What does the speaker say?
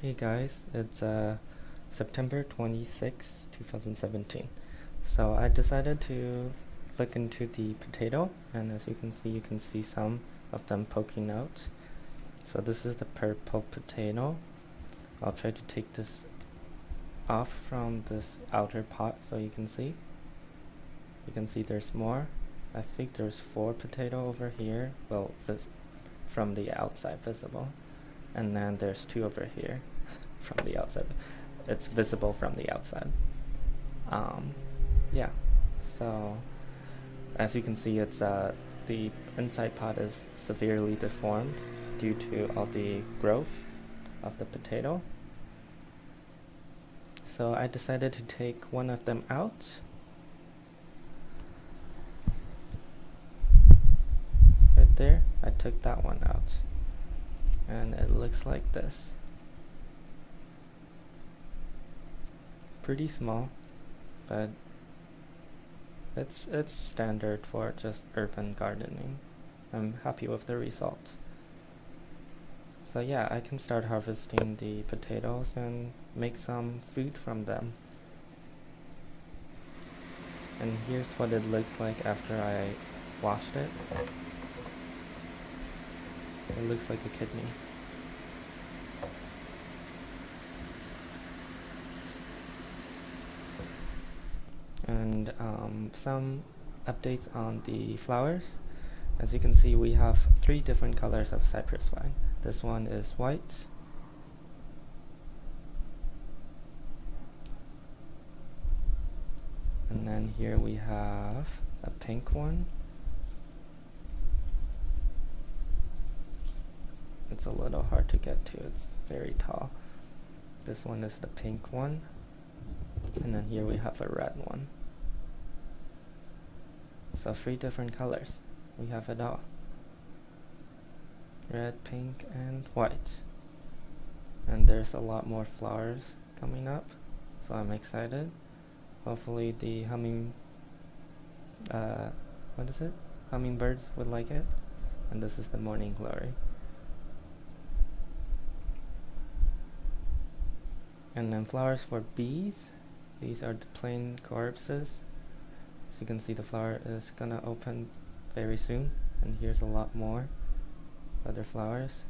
Hey guys, it's September 26, 2017. So I decided to look into the potato, and as you can see some of them poking out. So this is the purple potato. I'll try to take this off from this outer pot so you can see. You can see there's more. I think there's 4 potato over here, well, from the outside visible. And then there's 2 over here from the outside. It's visible from the outside. Yeah, so as you can see, it's the inside pot is severely deformed due to all the growth of the potato. So I decided to take one of them out. Right there, I took that one out. And it looks like this. Pretty small, but it's standard for just urban gardening. I'm happy with the results. So yeah, I can start harvesting the potatoes and make some food from them. And here's what it looks like after I washed it. It looks like a kidney. And some updates on the flowers. As you can see, we have 3 different colors of cypress vine. This one is white, and then here we have a pink one. It's a little hard to get to, it's very tall. This one is the pink one, and then here we have a red one. So 3 different colors, we have it all. Red, pink, and white. And there's a lot more flowers coming up, so I'm excited. Hopefully the hummingbirds would like it. And this is the morning glory. And then flowers for bees. These are the plain corpses. As you can see, the flower is gonna open very soon, and here's a lot more other flowers.